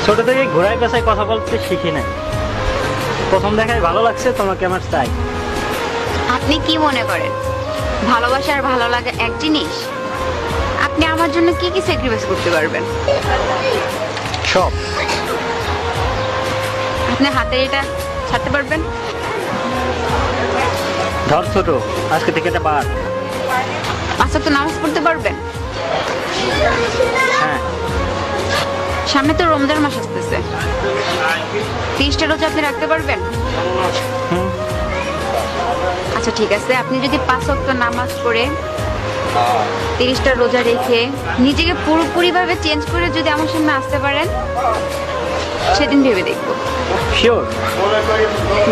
ছোট থেকে ঘোড়ায় পেছায় কথা বলতে শিখি নাই। প্রথম দেখায় ভালো লাগছে, তোমাকে আমার চাই। আপনি কি মনে করেন ভালোবাসা আর ভালো লাগা এক জিনিস? আপনি আমার জন্য কি কি স্যাক্রিফাইস করতে পারবেন? সব। আপনি হাতের এটা ছাড়তে পারবেন? ধর ছোট, আজকে থেকে এটা বাদ। আচ্ছা, তো নামাজ পড়তে পারবেন? হ্যাঁ। সামনে তো রমজান মাস আসতেছে, 30টা রোজা আপনি রাখতে পারবেন? হুম। আচ্ছা ঠিক আছে, আপনি যদি 5 ওয়াক্ত নামাজ পড়ে 30টা রোজা রেখে নিজেকে পুরোপুরি ভাবে চেঞ্জ করে যদি আমার সামনে আসতে পারেন, সেদিন ভেবে দেখবো। শিওর?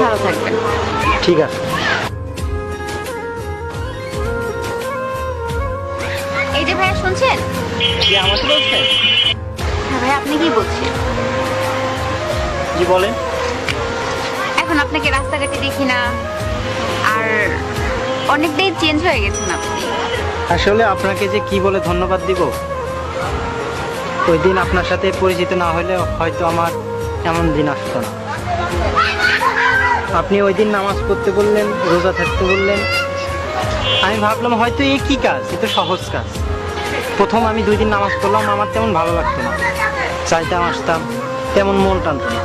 ভালো থাকবেন। ঠিক আছে। এই যে ভাইয়া, শুনছেন? কি আমাকে বলছেন? হ্যাঁ ভাই, আপনি কি বলছেন? কি বলেন? এখন আপনাকে রাস্তাঘাটে দেখি না, আর অনেকটাই চেঞ্জ হয়ে গেছেন আপনি। আসলে আপনাকে যে কি বলে ধন্যবাদ দিব, ওই দিন আপনার সাথে পরিচিত না হলে হয়তো আমার এমন দিন আসতো না। আপনি ওই দিন নামাজ পড়তে বললেন, রোজা থাকতে বললেন, আমি ভাবলাম হয়তো এই কি কাজ, এ তো সহজ কাজ। প্রথম আমি 2 দিন নামাজ পড়লাম, আমার তেমন ভালো লাগতো না, চাইতাম আসতাম, তেমন মন টানতো না।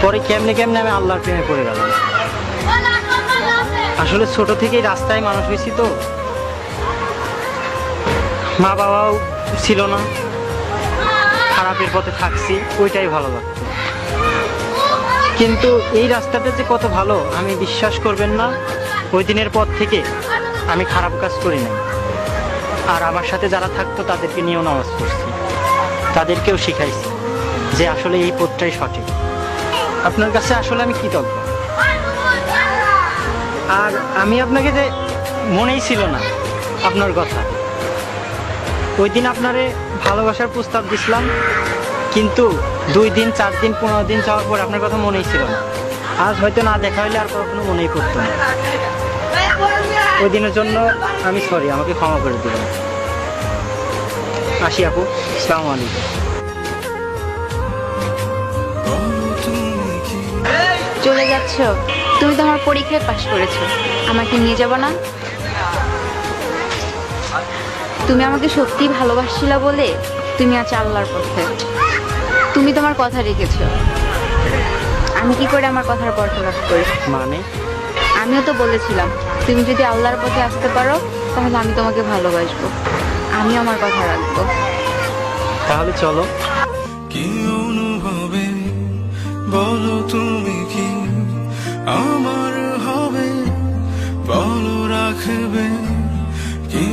পরে কেমনে কেমনে আমি আল্লাহর প্রেমে পড়ে গেলাম। আসলে ছোট থেকেই রাস্তায় মানুষ হয়েছি তো, মা বাবাও ছিল না, খারাপের পথে থাকছি, ওইটাই ভালো লাগতো। কিন্তু এই রাস্তাটা যে কত ভালো আমি বিশ্বাস করবেন না, ওই দিনের পর থেকে আমি খারাপ কাজ করি না। আর আমার সাথে যারা থাকতো তাদেরকে নিয়েও নামাজ পড়ছি, তাদেরকেও শিখাইছি যে আসলে এই পথটাই সঠিক। আপনার কাছে আসলে আমি কৃতজ্ঞ। আর আমি আপনাকে যে মনেই ছিল না আপনার কথা, ওই দিন আপনারে ভালোবাসার প্রস্তাব দিছিলাম, কিন্তু 2 দিন 4 দিন 15 দিন যাওয়ার পর আপনার কথা মনেই ছিল না। আজ হয়তো না দেখা হলে আর কখনো মনেই করতো না। ওই দিনের জন্য আমি সরি, আমাকে ক্ষমা করে দিবেন। আসি আপু, আসসালামু আলাইকুম। চলে যাচ্ছ? তুমি তো আমার পরীক্ষায় পাশ করেছো, আমাকে নিয়ে যাবো না? তুমি আমাকে সত্যি ভালোবাসছিলা বলে তুমি আজ আল্লাহর পথে। তুমি তোমার কথা রেখেছো, আমি কি করে আমার কথার বরখেলাপ করি? মানে? আমিও তো বলেছিলাম তুমি যদি আল্লাহর পথে আসতে পারো তাহলে আমি তোমাকে ভালোবাসবো, আমি আমার কথা রাখবো। তাহলে চলো। কি অনুভবে বলো তুমি কি আমার হবে, বলো রাখবে কি